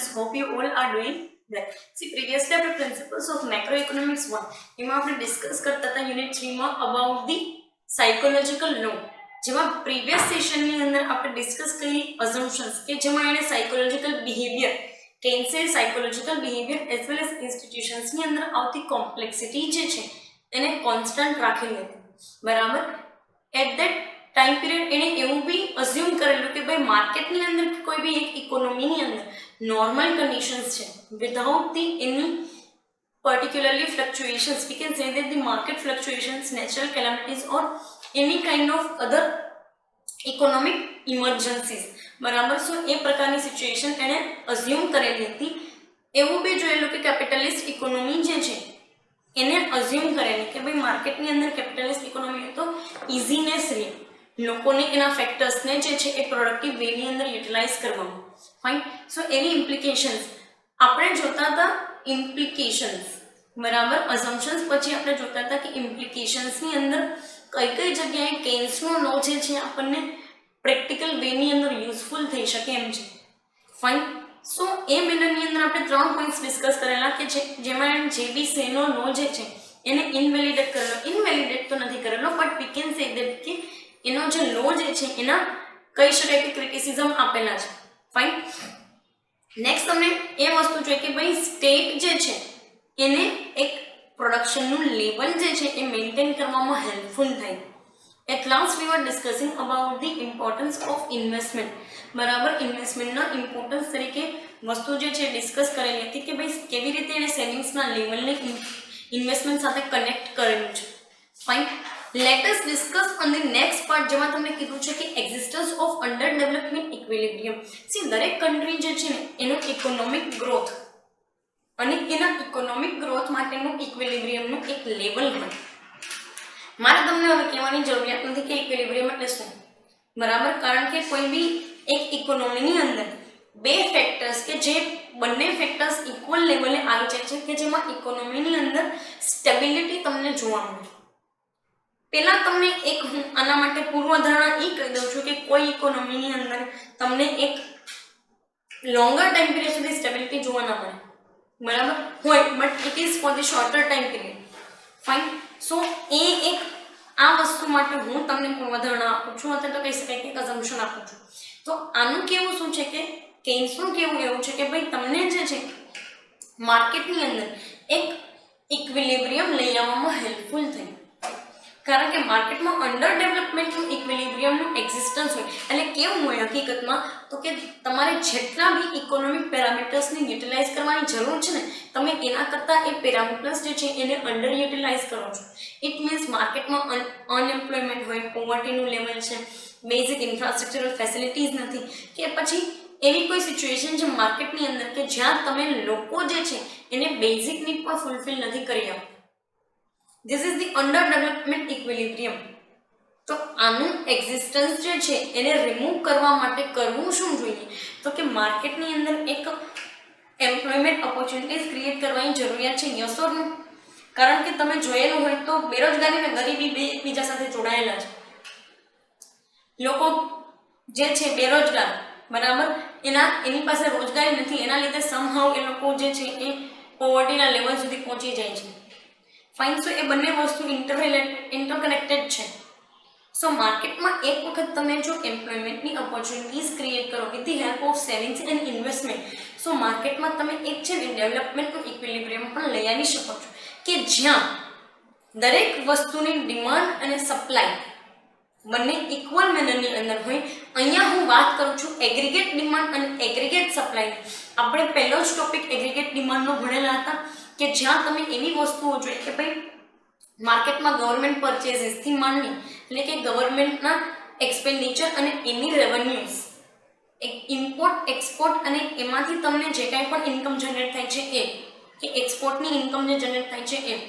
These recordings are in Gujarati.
students, hope you all are doing well. See, previously આપણે principles of macroeconomics 1 એમાં આપણે ડિસ્કસ કરતા હતા યુનિટ 3 માં about the psychological law, જેમાં પ્રીવિયસ સેશનની અંદર આપણે ડિસ્કસ કરી assumptions કે જેમાં એને psychological behavior કેન્સે psychological behavior as well as institutions ની અંદર આવતી complexity જે છે એને કોન્સ્ટન્ટ રાખેલી હતી, બરાબર. એટ ધેટ टाइम पीरियड एने एवं भी अज्यूम करेलू कि भाई मार्केट ની અંદર કોઈ भी एक इकोनॉमी ની અંદર नॉर्मल कंडीशंस છે without the any particularly fluctuations. We can say that the market fluctuations, natural calamities or any kind of other economic emergencies, બરાબર. સો એ પ્રકારની સિચ્યુએશન એને અઝ્યુમ કરેલી હતી. એવું બી જોયેલું કે કેપિટલિસ્ટ ઇકોનોમી જે છે એને અઝ્યુમ કરેલી કે ભાઈ માર્કેટની અંદર કેપિટલિસ્ટ ઇકોનોમી તો ઇઝીનેસ રહે, લોકોને એના ફેક્ટર્સને જે છે એ પ્રોડક્ટિવ વેની અંદર યુટિલાઇઝ કરવામાં. ફાઇન. સો એની ઇમ્પ્લિકેશન્સ આપણે જોતા હતા, ઇમ્પ્લિકેશન્સ, બરાબર. અઝમ્પશન્સ પછી આપણે જોતા હતા કે ઇમ્પ્લિકેશન્સની અંદર કઈ કઈ જગ્યાએ કેન્સનો લો જે છે આપણને પ્રેક્ટિકલ વેની અંદર યુઝફુલ થઈ શકે એમ છે. ફાઇન. સો એ મેનરની અંદર આપણે 3 પોઈન્ટ્સ ડિસ્કસ કરેલા કે જેમાં જે બી સેનો લો જે છે એને ઇનવેલિડેટ કરેલો. ઇનવેલિડેટ તો નથી કરેલો, but we can say that કે એનો જે લો જે છે એના કહી શકાય કે ક્રિટિસિઝમ આપેલા છે. ફાઇન. નેક્સ્ટ તમને એ વસ્તુ જોઈએ કે ભાઈ સ્ટેટ જે છે એને એક પ્રોડક્શનનું લેવલ જે છે એ મેન્ટેન કરવામાં હેલ્પફુલ થાય. At last we were discussing about the importance of investment, બરાબર. ઇન્વેસ્ટમેન્ટના ઇમ્પોર્ટન્સ તરીકે વસ્તુ જે છે ડિસ્કસ કરેલી હતી કે ભાઈ કેવી રીતે એને સેવિંગ્સના લેવલને ઇન્વેસ્ટમેન્ટ સાથે કનેક્ટ કરેલું છે. Fine. Let us discuss on the next part, જેમાં તમને કીધું છે કે existence of under development equilibrium. C, દરેક કન્ટ્રી જે છે ને એનો ઇકોનોમિક ગ્રોથ અને એના ઇકોનોમિક ગ્રોથ માટેનું ઇક્વિલિબ્રિયમનું એક લેવલ હોય. મારે તમને હવે કહેવાની જરૂરિયાત નથી કે ઇક્વિલિબ્રિયમ એટલે શું, બરાબર. કારણ કે કોઈ બી એક ઇકોનોમીની અંદર બે ફેક્ટર્સ કે જે બંને ફેક્ટર્સ ઇક્વલ લેવલે આવી જાય છે કે જેમાં ઇકોનોમીની અંદર સ્ટેબિલિટી તમને જોવા મળે. પહેલા તમને એક હું આના માટે પૂર્વધારણા એ કહી દઉં છું કે કોઈ ઇકોનોમીની અંદર તમને એક લોંગર ટાઈમ પીરિયડ સુધી સ્ટેબિલિટી જોવા ના મળે, બરાબર. હોય but it is for the shorter time period. Fine. So એ એક આ વસ્તુ માટે હું તમને પૂર્વધારણા આપું છું, અથવા તો કહી શકાય કે અઝમ્પશન આપું છું. તો આનું કેવું શું છે કે કેન્સનું કેવું એવું છે કે ભાઈ તમને જે છે માર્કેટની અંદર એક ઇક્વિલિબ્રિયમ લઈ આવવામાં હેલ્પફુલ થાય. કારણ કે માર્કેટમાં અંડર ડેવલપમેન્ટનું ઇક્વિલિબ્રિયમનું એક્ઝિસ્ટન્સ હોય. એટલે કેવું હોય હકીકતમાં તો કે તમારે જેટલા બી ઇકોનોમિક પેરામીટર્સને યુટિલાઇઝ કરવાની જરૂર છે ને તમે એના કરતાં એ પેરામીટર્સ જે છે એને અંડર યુટિલાઇઝ કરો છો. ઇટ મીન્સ માર્કેટમાં અનએમ્પ્લોયમેન્ટ હોય, પોવર્ટીનું લેવલ છે, બેઝિક ઇન્ફ્રાસ્ટ્રક્ચરલ ફેસિલિટીઝ નથી, કે પછી એવી કોઈ સિચ્યુએશન છે માર્કેટની અંદર કે જ્યાં તમે લોકો જે છે એને બેઝિક નીડ પણ ફૂલફિલ નથી કરી આપતા. This is the underdevelopment equilibrium. તો આનું એક્ઝિસ્ટન્સ જે છે એને રિમૂવ કરવા માટે કરવું શું જોઈએ તો કે માર્કેટની અંદર એક એમ્પ્લોયમેન્ટ ઓપોર્ચ્યુનિટીઝ ક્રિએટ કરવાની જરૂરિયાત છે. યસ ઓર નો? કારણ કે તમે જોયેલું હોય તો બેરોજગારી અને ગરીબી બે એકબીજા સાથે જોડાયેલા છે. લોકો જે છે બેરોજગાર, બરાબર, એની પાસે રોજગારી નથી, એના લીધે સમહાવ એ લોકો જે છે એ પોવર્ટીના લેવલ સુધી પહોંચી જાય છે. ફાઇન. સો એ બંને વસ્તુ ઇન્ટરકનેક્ટેડ છે. સો માર્કેટમાં એક વખત તમે જો એમ્પ્લોયમેન્ટની ઓપોર્ચ્યુનિટીઝ ક્રિએટ કરો with the help of savings and investment, so માર્કેટમાં તમે એક છે ને ડેવલપમેન્ટનું ઇક્વિલિબ્રિયમ પણ લઈ આવી શકો છો કે જ્યાં દરેક વસ્તુની ડિમાન્ડ અને સપ્લાય બંને ઇક્વલ મેનરની અંદર હોય. અહીંયા હું વાત કરું છું એગ્રીગેટ ડિમાન્ડ અને એગ્રીગેટ સપ્લાય. આપણે પહેલો જ ટોપિક એગ્રીગેટ ડિમાન્ડનો ભણેલા હતા કે જ્યાં તમે એવી વસ્તુઓ જોઈએ કે ભાઈ માર્કેટમાં ગવર્મેન્ટ પરચેસીસથી માંડી, એટલે કે ગવર્મેન્ટના એક્સપેન્ડિચર અને એની રેવન્યુઝ, ઇમ્પોર્ટ એક્સપોર્ટ, અને એમાંથી તમને જે કાંઈ પણ ઇન્કમ જનરેટ થાય છે એ કે એક્સપોર્ટની ઇન્કમ જે જનરેટ થાય છે એ,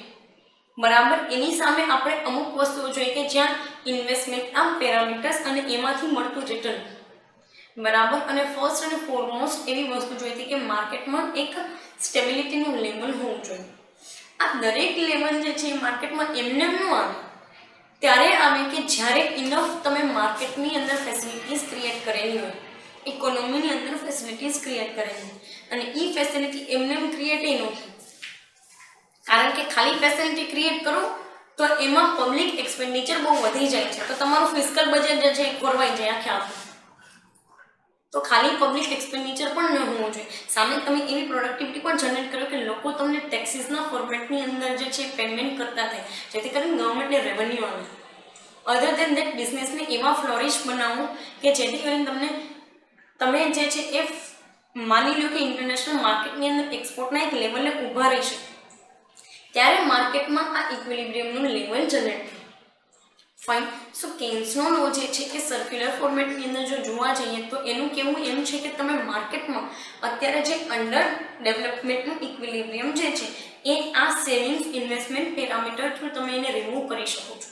બરાબર. એની સામે આપણે અમુક વસ્તુઓ જોઈએ કે જ્યાં ઇન્વેસ્ટમેન્ટના પેરામીટર્સ અને એમાંથી મળતું રિટર્ન, બરાબર. અને ફર્સ્ટ અને ફોરમોસ્ટ એવી વસ્તુ જોઈ હતી કે માર્કેટમાં એક સ્ટેબિલિટીનું લેવલ હોવું જોઈએ. આ દરેક લેવલ જે છે માર્કેટમાં એમને ન આવે ત્યારે આવે કે જ્યારે ઇનફ તમે માર્કેટની અંદર ફેસિલિટીઝ ક્રિએટ કરેલી હોય, ઇકોનોમીની અંદર ફેસિલિટી ફેસિલિટીઝ ક્રિએટ કરેલી, અને એ ફેસિલિટી એમને ક્રિએટ એ નહોતી, કારણ કે ખાલી ફેસિલિટી ક્રિએટ કરો તો એમાં પબ્લિક એક્સપેન્ડિચર બહુ વધી જાય છે, તો તમારું ફિસ્કલ બજેટ જે છે એ ખોરવાઈ જાય આખે આખું. તો ખાલી પબ્લિક એક્સપેન્ડિચર પણ ન હોવું જોઈએ, સામે તમે એવી પ્રોડક્ટિવિટી પણ જનરેટ કરો કે લોકો તમને ટેક્સીસના ફોર્મેટની અંદર જે છે પેમેન્ટ કરતા થાય, જેથી કરીને ગવર્મેન્ટને રેવન્યુ આવે. અધર દેન દેટ બિઝનેસને એવા ફ્લોરિશ બનાવો કે જેથી કરીને તમે જે છે એ માની લો કે ઇન્ટરનેશનલ માર્કેટની અંદર એક્સપોર્ટના એક લેવલે ઊભા રહી શકે, ત્યારે માર્કેટમાં આ ઇક્વિલિબ્રિયમનું લેવલ જનરેટ થાય. ફાઇન. સો કેન્સનો લો જે છે એ સર્ક્યુલર ફોર્મેટની અંદર જો જોવા જઈએ તો એનું કહેવું એમ છે કે તમે માર્કેટમાં અત્યારે જે અંડર ડેવલપમેન્ટનું ઇક્વિલિબ્રિયમ જે છે એ આ સેવિંગ્સ ઇન્વેસ્ટમેન્ટ પેરામીટર થ્રુ તમે એને રિમૂવ કરી શકો છો,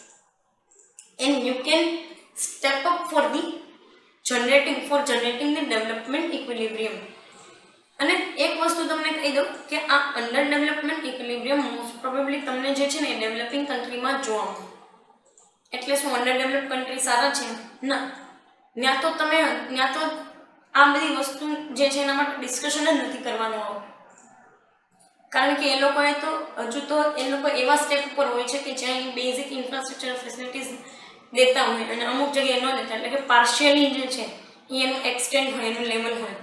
and you can step up for generating the development equilibrium. અને એક વસ્તુ તમને કહી દઉં કે આ under development equilibrium most probably તમને જે છે ને ડેવલપિંગ કન્ટ્રીમાં જોવા મળે. એટલે શું અંડર ડેવલપ કન્ટ્રી સારા છે? ના, ત્યાં તો આ બધી વસ્તુ જે છે એના માટે ડિસ્કશન જ નથી કરવાનું આવે, કારણ કે એ લોકોએ તો હજુ તો એ લોકો એવા સ્ટેપ ઉપર હોય છે કે જ્યાં બેઝિક ઇન્ફ્રાસ્ટ્રક્ચર ફેસિલિટીઝ દેતા હોય અને અમુક જગ્યાએ ન દેતા, એટલે કે પાર્શિયલી જે છે એ એનું એક્સટેન્ડ હોય, એનું લેવલ હોય.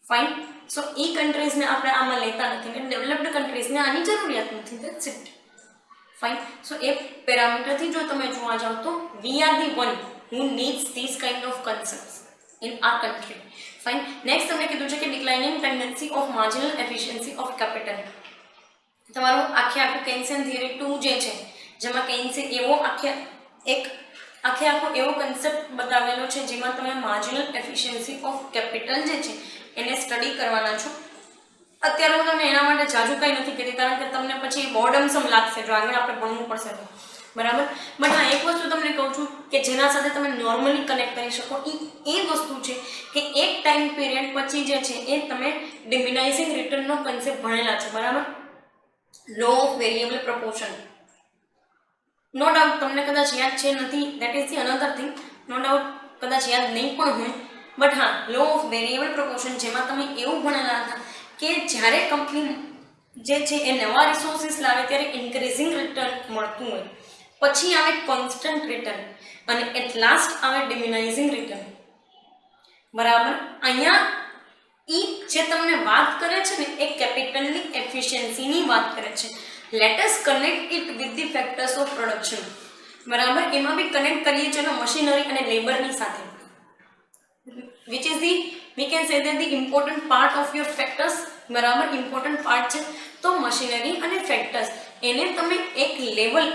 ફાઇન. સો એ કન્ટ્રીઝને આપણે આમાં લેતા નથી, ને ડેવલપ્ડ કન્ટ્રીઝને આની જરૂરિયાત નથી. That's it. ફાઇન. સો એ પેરામીટરથી જો તમે જોવા જાઓ તો we are the one who needs this kind of concepts in our country. Fine. Next તમને કીધું છે કે declining tendency of marginal efficiency of capital. તમારું આખું કેન્સન થિયરી 2 જે છે, જેમાં કેન્સે એવો આખો એવો કન્સેપ્ટ બતાવેલો છે જેમાં તમે માર્જિનલ એફિશિયન્સી ઓફ કેપિટલ જે છે એને સ્ટડી કરવાના છો. અત્યારે હું તમને એના માટે જાજુ કંઈ નથી કહેતી, કારણ કે તમને પછી બોર્ડમસમ લાગશે જો આગળ આપણે ભણવું પડશે તો, બરાબર. બટ હા, એક વસ્તુ તમને કહું છું કે જેના સાથે તમે નોર્મલી કનેક્ટ કરી શકો એ વસ્તુ છે કે એક ટાઈમ પીરિયડ પછી જે છે એ તમે ડિમિનાઇઝિંગ રિટર્નનો કન્સેપ્ટ ભણેલા છો, બરાબર. Law of variable proportion. No doubt તમને કદાચ યાદ છે નથી, that is the another thing. No doubt કદાચ યાદ નહીં પણ હોય, બટ હા, લો ઓફ વેરિયેબલ પ્રપોર્શન જેમાં તમે એવું ભણેલા હતા કે જ્યારે કંપની જે છે એ નવા રિસોર્સિસ લાવે ત્યારે ઇન્ક્રીઝિંગ રિટર્ન મળતું હોય, પછી આવે કોન્સ્ટન્ટ રિટર્ન, અને એટ લાસ્ટ આવે ડિમિનાઇઝિંગ રિટર્ન, બરાબર. અહીંયા જે તમને વાત કરે છે ને એ કેપિટલની એફિશિયન્સીની વાત કરે છે. Let us connect it with the factors of production, બરાબર. એમાં બી કનેક્ટ કરીએ છીએ મશીનરી અને લેબરની સાથે, which is the we can say that the important part of your factors, બરાબર. ઇમ્પોર્ટન્ટ પાર્ટ છે તો મશીનરી અને ફેક્ટર્સ એને તમે એક લેવલ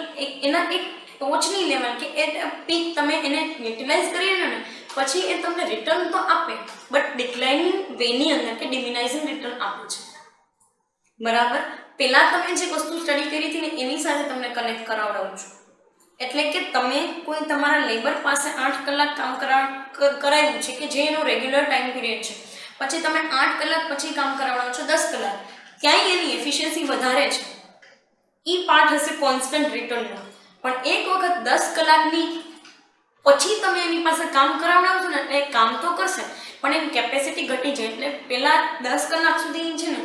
એના એક ટોચની લેવલ કે એ પીક તમે એને યુટિલાઇઝ કરી લો ને પછી એ તમને રિટર્ન તો આપે, બટ ડિક્લાઇનિંગ વેની અંદર કે ડિમિનાઇઝિંગ રિટર્ન આપે છે, બરાબર. પહેલાં તમે જે વસ્તુ સ્ટડી કરી હતી ને એની સાથે તમને કનેક્ટ કરાવડાવું છું. એટલે કે તમે કોઈ તમારા લેબર પાસે 8 કલાક કામ કરાવ્યું છે કે જે એનો રેગ્યુલર ટાઈમ પીરિયડ છે, પછી તમે 8 કલાક પછી કામ કરાવડાવો છો 10 કલાક, ક્યાંય એની એફિશિયન્સી વધારે છે, એ પાર્ટ હશે કોન્સ્ટન્ટ રિટર્નનો. પણ એક વખત 10 કલાકની પછી તમે એની પાસે કામ કરાવડાવશો ને એટલે કામ તો કરશે પણ એની કેપેસિટી ઘટી જાય. એટલે પહેલાં 10 કલાક સુધી છે ને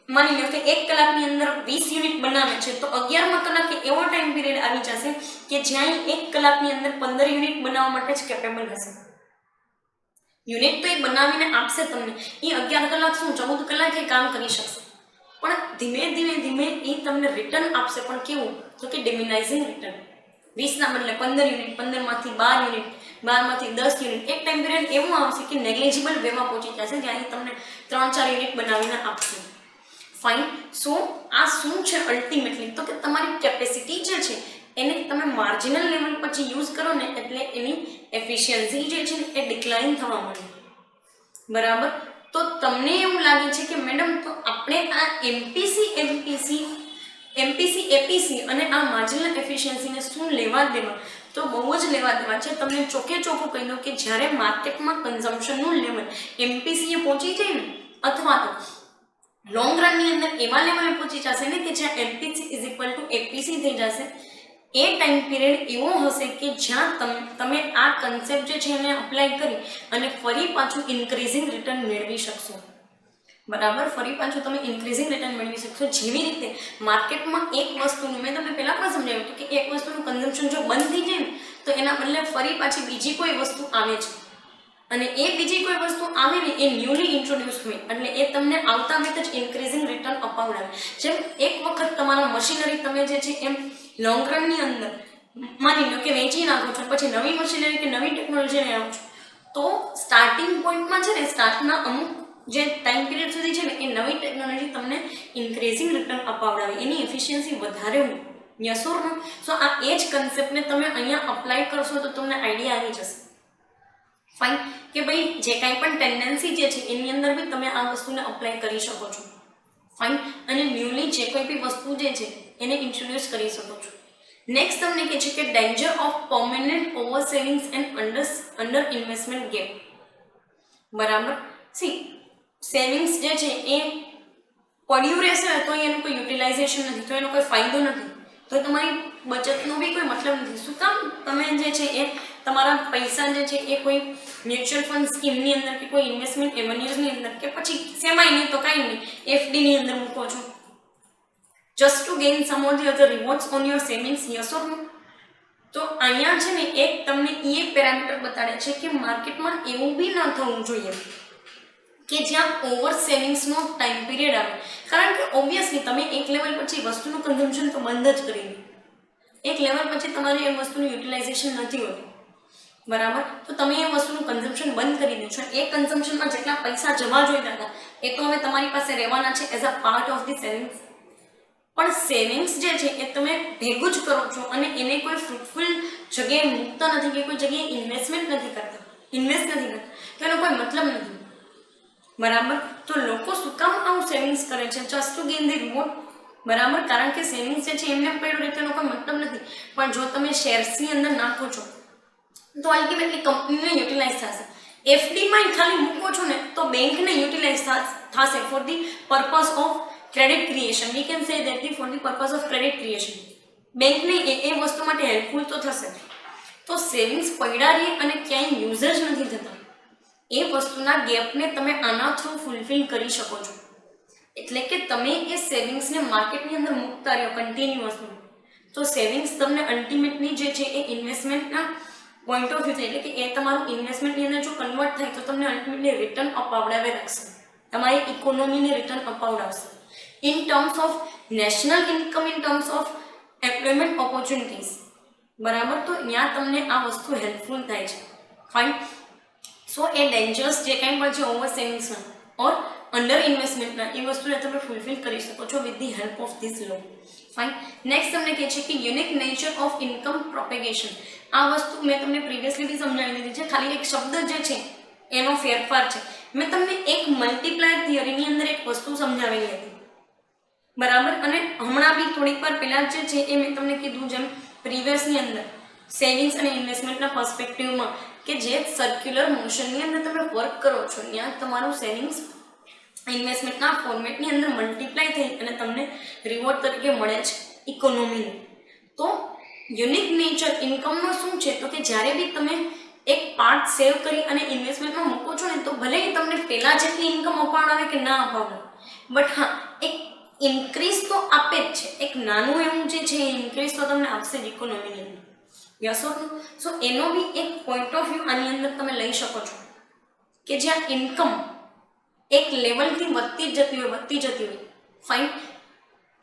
માની લો કે 1 કલાકની અંદર 20 યુનિટ બનાવે છે, તો 11મા કલાકે એવો ટાઈમ પીરિયડ આવી જશે કે જ્યાં 1 કલાકની અંદર 15 યુનિટ બનાવવા માટે જ કેપેબલ હશે. યુનિટ તો એ બનાવીને આપશે તમને, એ 11 કલાક શું 14 કલાકે કામ કરી શકશે, પણ ધીમે ધીમે એ તમને રિટર્ન આપશે. પણ કેવું તો કે ડિમિનાઇઝિંગ રિટર્ન. 20ના બદલે 15 યુનિટ, 15માંથી 12 યુનિટ, 12માંથી 10 યુનિટ, એક ટાઈમ પીરિયડ એવું આવશે કે નેગ્લિજિબલ વેમાં પહોંચી જશે જ્યાં તમને 3-4 યુનિટ બનાવીને આપશે. ફાઇન. સો આ શું છે અલ્ટિમેટલી તો કે તમારી કેપેસિટી જે છે એને તમે માર્જિનલ લેવલ પછી યુઝ કરો ને એટલે એની એફિશિયન્સી જે છે ને એ ડિક્લાઇન થવા માંડે, બરાબર. તો તમને એવું લાગે છે કે મેડમ તો આપણે આ એમપીસી એપીસી અને આ માર્જિનલ એફિશિયન્સીને શું લેવા દેવા? તો બહુ જ લેવા દેવા છે. તમને ચોખ્ખું કહી દઉં કે જ્યારે માર્કેટમાં કન્ઝમ્પશનનું લેવલ એમપીસીએ પહોંચી જાય ને, અથવા તો લોંગ રનની અંદર એવા લેવલે પહોંચી જશે ને કે જ્યાં MPC is equal to APC થઈ જશે, એ ટાઈમ પીરિયડ એવો હશે કે જ્યાં તમે આ કન્સેપ્ટ જે છે એને અપ્લાય કરી અને ફરી પાછું ઇન્ક્રીઝિંગ રિટર્ન મેળવી શકશો. બરાબર, ફરી પાછું તમે ઇન્ક્રીઝિંગ રિટર્ન મેળવી શકશો. જેવી રીતે માર્કેટમાં એક વસ્તુનું, મેં તમને પહેલાં પણ સમજાવ્યું હતું કે એક વસ્તુનું કન્ઝમ્પશન જો બંધ થઈ જાય ને તો એના બદલે ફરી પાછી બીજી કોઈ વસ્તુ આવે છે, અને એ બીજી કોઈ વસ્તુ આવે ને એ ન્યૂલી ઇન્ટ્રોડ્યુસ હોય એટલે એ તમને આવતા વેત જ ઇન્ક્રીઝિંગ રિટર્ન અપાવડાવે. જેમ એક વખત તમારા મશીનરી તમે જે છે એમ લોંગ રનની અંદર માની લો કે વેચી નાખો છો, પછી નવી મશીનરી કે નવી ટેકનોલોજી લઈ આવો છો, તો સ્ટાર્ટિંગ પોઈન્ટમાં છે ને સ્ટાર્ટના અમુક જે ટાઈમ પીરિયડ સુધી છે ને એ નવી ટેકનોલોજી તમને ઇન્ક્રીઝિંગ રિટર્ન અપાવડાવે, એની એફિશિયન્સી વધારે હોય. યસ ઓર નો? સો આ એ જ કન્સેપ્ટને તમે અહીંયા અપ્લાય કરશો તો તમને આઈડિયા આવી જશે. ફાઇન, કે ભાઈ જે કાંઈ પણ ટેન્ડન્સી જે છે એની અંદર બી તમે આ વસ્તુને અપ્લાય કરી શકો છો. ફાઇન, અને ન્યૂલી જે કોઈ બી વસ્તુ જે છે એને ઇન્ટ્રોડ્યુસ કરી શકો છો. નેક્સ્ટ તમને કહે છે કે danger of permanent over savings and under investment gap. બરાબર, સી સેવિંગ્સ જે છે એ પડ્યું રહેશે તો એનું કોઈ યુટિલાઇઝેશન નથી, તો એનો કોઈ ફાયદો નથી, તો તમારી બચતનો બી કોઈ મતલબ નથી. શું કામ તમે જે છે એ તમારા પૈસા જે છે એ કોઈ મ્યુચ્યુઅલ ફંડ સ્કીમની અંદર કે કોઈ ઇન્વેસ્ટમેન્ટ એવન્યુઝની અંદર કે પછી સેમાય નહીં તો કાંઈ નહીં એફડીની અંદર મૂકો છો, just to gain some of the other rewards on your savings. Yes or no? તો અહીંયા છે ને એક તમને એ પેરામીટર બતાડે છે કે માર્કેટમાં એવું બી ન થવું જોઈએ કે જ્યાં ઓવર સેવિંગ્સનો ટાઈમ પીરિયડ આવે. કારણ કે ઓબ્વિયસલી તમે એક લેવલ પછી વસ્તુનું કન્ઝમ્પશન તો બંધ જ કરી દો, એક લેવલ પછી તમારી એ વસ્તુનું યુટિલાઇઝેશન નથી હોતું. બરાબર, તો તમે એ વસ્તુનું કન્ઝમ્પશન બંધ કરી દો છો. એ કન્ઝમ્પશનમાં જેટલા પૈસા જમા જોઈતા હતા એ તો હવે તમારી પાસે રહેવાના છે as a part of the savings. પણ સેવિંગ્સ જે છે એ તમે ભેગું જ કરો છો અને એને કોઈ ફ્રૂટફુલ જગ્યાએ મૂકતા નથી કે કોઈ જગ્યાએ ઇન્વેસ્ટ નથી કરતા, તો એનો કોઈ મતલબ નથી. બરાબર, તો લોકો શું કામ આવું સેવિંગ્સ કરે છે? Just to gain the reward. બરાબર, કારણ કે સેવિંગ્સ જે છે એમને પડ્યું રહે તેનો કોઈ મતલબ નથી. પણ જો તમે શેર્સની અંદર નાખો છો તો અલ્ટિમેટલી કંપનીને યુટિલાઇઝ થશે. એફડીમાં ખાલી મૂકો છો ને તો બેંકને યુટિલાઇઝ થશે for the purpose of credit creation. We can say that the for the purpose of credit creation. બેંકને એ વસ્તુ માટે હેલ્પફુલ તો થશે. તો સેવિંગ્સ પડ્યા રહે અને ક્યાંય યુઝ જ નથી થતા, એ વસ્તુના ગેપને તમે આના થ્રુ ફૂલફિલ કરી શકો છો. એટલે કે તમે એ સેવિંગ્સને માર્કેટની અંદર મૂકતા રહ્યો કન્ટિન્યુઅસલી, તો સેવિંગ્સ તમને અલ્ટિમેટલી જે છે એ ઇન્વેસ્ટમેન્ટના પોઈન્ટ ઓફ વ્યૂ એટલે કે એ તમારું ઇન્વેસ્ટમેન્ટની અંદર જો કન્વર્ટ થાય તો તમને અલ્ટિમેટલી રિટર્ન અપાવડાવે રાખશે, તમારી ઇકોનોમીને રિટર્ન અપાવડાવશે in terms of national income, in terms of employment opportunities. બરાબર, તો ત્યાં તમને આ વસ્તુ હેલ્પફુલ થાય છે. ફાઇન, સો એ ડેન્જર્સ જે કાંઈ પણ છે ઓવર સેવિંગ્સના ઓર અંડર ઇન્વેસ્ટમેન્ટના એ વસ્તુને તમે ફૂલફિલ કરી શકો છો with the help of this law. Fine, next તમને કહે છે કે unique nature of income propagation. આ વસ્તુ મેં તમને પ્રીવિયસલી બી સમજાવી દીધી છે, ખાલી એક શબ્દ જે છે એનો ફેરફાર છે. મેં તમને એક મલ્ટીપ્લાયર થિયરીની અંદર એક વસ્તુ સમજાવેલી હતી. બરાબર, અને હમણાં બી થોડીક વાર પહેલાં જે છે એ મેં તમને કીધું જેમ પ્રીવિયસની અંદર સેવિંગ્સ અને ઇન્વેસ્ટમેન્ટના પર્સપેક્ટિવમાં કે જે સર્ક્યુલર મોશનની અંદર તમે વર્ક કરો છો ત્યાં તમારું સેવિંગ્સ ઇન્વેસ્ટમેન્ટના ફોર્મેટની અંદર મલ્ટીપ્લાય થઈ અને તમને રિવોર્ડ તરીકે મળે છે ઇકોનોમીને. તો યુનિક નેચર ઇન્કમનો શું છે તો કે જ્યારે બી તમે એક પાર્ટ સેવ કરી અને ઇન્વેસ્ટમેન્ટમાં મૂકો છો ને તો ભલે તમને પહેલાં જેટલી ઇન્કમ અપાવડાવે કે ના અપાવડાવે, બટ હા એક ઇન્ક્રીઝ તો આપે જ છે, એક નાનું એવું જે છે ઇન્ક્રીઝ તો તમને આપશે જ ઇકોનોમીની અંદર. યસ ઓર નો? સો એનો બી એક પોઈન્ટ ઓફ વ્યૂ આની અંદર તમે લઈ શકો છો કે જ્યાં ઇન્કમ એક લેવલથી વધતી જતી હોય. ફાઇન,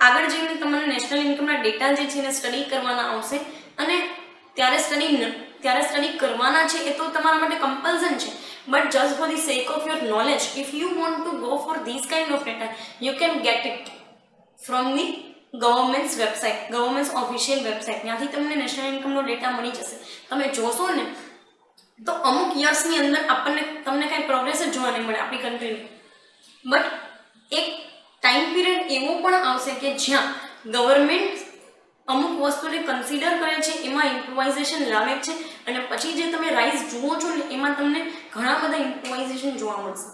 આગળ જઈને તમારે નેશનલ ઇન્કમના ડેટા જે છે એને સ્ટડી કરવાના આવશે અને ત્યારે સ્ટડી કરવાના છે એ તો તમારા માટે કમ્પલ્સન છે. But just for the sec of your knowledge, if you want to go for this kind of data you can get it from the governments website, governments official website. ત્યાંથી તમને નેશનલ ઇન્કમનો ડેટા મળી જશે. તમે જોશો ને તો અમુક યર્સની અંદર તમને કાંઈ પ્રોગ્રેસ જ જોવા નહીં મળે આપણી કન્ટ્રીની. બટ એક ટાઈમ પીરિયડ એવો પણ આવશે કે જ્યાં ગવર્મેન્ટ અમુક વસ્તુને કન્સિડર કરે છે, એમાં ઇમ્પ્રુવાઇઝેશન લાવે છે અને પછી જે તમે રાઇઝ જુઓ છો ને એમાં તમને ઘણા બધા ઇમ્પ્રુવાઇઝેશન જોવા મળશે.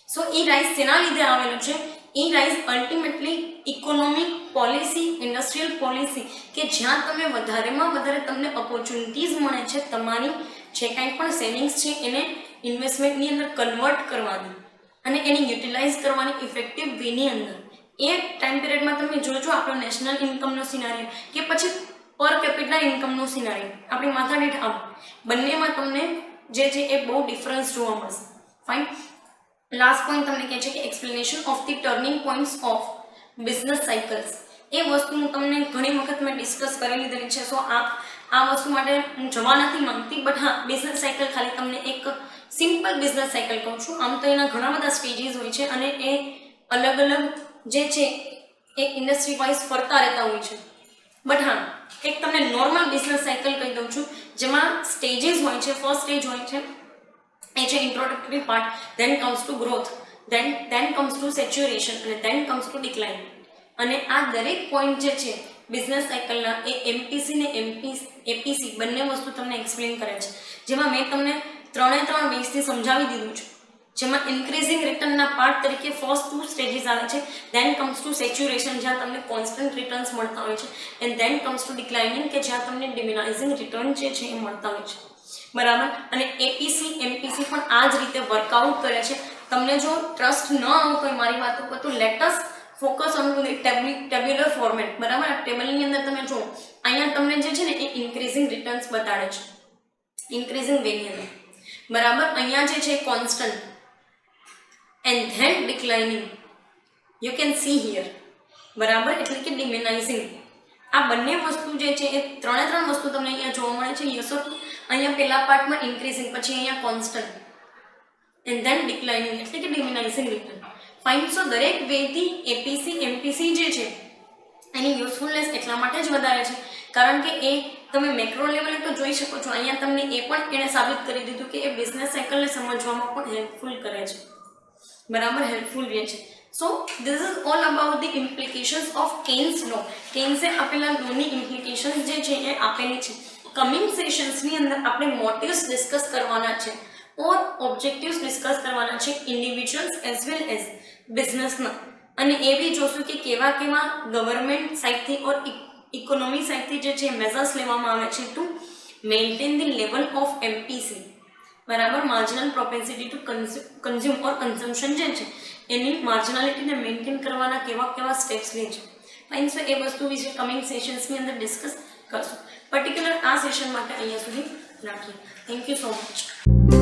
સો એ રાઇઝ શેના લીધે આવેલું છે? એ rise ultimately economic policy, industrial policy કે જ્યાં તમે વધારેમાં વધારે તમને ઓપોર્ચ્યુનિટીઝ મળે છે તમારી જે કાંઈ પણ સેવિંગ્સ છે એને ઇન્વેસ્ટમેન્ટની અંદર કન્વર્ટ કરવાની અને એને યુટિલાઇઝ કરવાની ઇફેક્ટિવ વેની અંદર. એ ટાઈમ પિરિયડમાં તમે જોજો આપણો નેશનલ ઇન્કમનો સિનારીઓ કે પછી પર કેપિટલ ઇન્કમનો સિનારીઓ આપણી માથાદીઠ આમ બંનેમાં તમને જે છે એ બહુ ડિફરન્સ જોવા મળશે. ફાઇન. લાસ્ટ પોઈન્ટ તમને કહે છે કે explanation of the turning points of business cycles. એ વસ્તુ હું તમને ઘણી વખત મેં ડિસ્કસ કરી લીધેલી છે. સો આ વસ્તુ માટે હું જવા નથી માંગતી, બટ હા બિઝનેસ સાયકલ ખાલી તમને એક સિમ્પલ બિઝનેસ સાયકલ કહું છું. આમ તો એના ઘણા બધા સ્ટેજીસ હોય છે અને એ અલગ અલગ જે છે એ ઇન્ડસ્ટ્રી વાઇઝ ફરતા રહેતા હોય છે. બટ હા એક તમને નોર્મલ બિઝનેસ સાયકલ કહી દઉં છું જેમાં સ્ટેજીસ હોય છે. ફર્સ્ટ સ્ટેજ હોય છે એ છે introductory part, then comes to growth, then comes to saturation અને ધેન કમ્સ ટુ ડિક્લાઇન. અને આ દરેક પોઈન્ટ જે છે બિઝનેસ સાયકલના એ એમપીસી ને એપીસી બંને વસ્તુ તમને એક્સપ્લેન કરે છે. જેમાં મેં તમને 3 બેઝથી સમજાવી દીધું છે. જેમાં ઇન્ક્રીઝિંગ રિટર્નના પાર્ટ તરીકે ફર્સ્ટ 2 સ્ટેજીસ આવે છે, ધેન કમ્સ ટુ સેચ્યુરેશન જ્યાં તમને કોન્સ્ટન્ટ રિટર્ન્સ મળતા હોય છે, એન્ડ ધેન કમ્સ ટુ ડિક્લાઇનિંગ કે જ્યાં તમને ડિમિનાઇઝિંગ રિટર્ન જે છે એ મળતા હોય છે. બરાબર. અને એપીસી એમપીસી પણ આ જ રીતે વર્કઆઉટ કરે છે. તમને જો ટ્રસ્ટ ન આવતો હોય મારી વાત ઉપર તો lettuce focus on tabular format. બરાબર. આ ટેબલની અંદર તમે જો અહીંયા તમને જે છે ને એ ઇન્ક્રીઝિંગ રિટર્ન્સ બતાડે છે ઇન્ક્રીઝિંગ વેની અંદર. બરાબર. અહીંયા જે છે constant and then declining you can see here. બરાબર. એટલે કે ડિમિનાઇઝિંગ. આ બંને વસ્તુ જે છે એ 3 વસ્તુ તમને અહીંયા જોવા મળે છે. યસ ઓર અહીંયા પહેલા પાર્ટમાં ઇન્ક્રીઝિંગ, પછી અહીંયા કોન્સ્ટન્ટ એન્ડ ધેન ડિક્લાઇનિંગ એટલે કે ડિમિનાઇઝિંગ રિટર્ન. ફાઇન. સો દરેક વેથી એપીસી એમપીસી જે છે એની યુઝફુલનેસ એટલા માટે જ વધારે છે કારણ કે એ તમે મેક્રો લેવલે તો જોઈ શકો છો. અહીંયા તમને એ પણ એણે સાબિત કરી દીધું કે એ બિઝનેસ સાયકલને સમજવામાં પણ હેલ્પફુલ કરે છે. બરાબર. હેલ્પફુલ રહે છે. So this is all about the implications of Keynes law. કેન્સે આપેલા લોની ઇમ્પ્લિકેશન્સ જે છે એ આપેલી છે. કમિંગ સેશન્સની અંદર આપણે મોટિવ્સ ડિસ્કસ કરવાના છે ઓર ઓબ્જેક્ટિવ્સ ડિસ્કસ કરવાના છે ઇન્ડિવિજ્યુઅલ્સ એઝ વેલ એઝ બિઝનેસના. અને એ બી જોશું કે કેવા ગવર્મેન્ટ સાઇડથી ઓર ઇકોનોમી સાઇડથી જે છે મેઝર્સ લેવામાં આવે છે to maintain the level of MPC. બરાબર. માર્જિનલ પ્રોપેન્સિટી ટુ કન્ઝ્યુમ ઓર કન્ઝમ્પશન જે છે એની માર્જિનાલિટીને મેન્ટેન કરવાના કેવા સ્ટેપ્સ લે છે. ફાઇન. સો એ વસ્તુ વિશે કમિંગ સેશન્સની અંદર ડિસ્કસ કરશું. પર્ટિક્યુલર આ સેશન માટે અહીંયા સુધી રાખીએ. Thank you so much.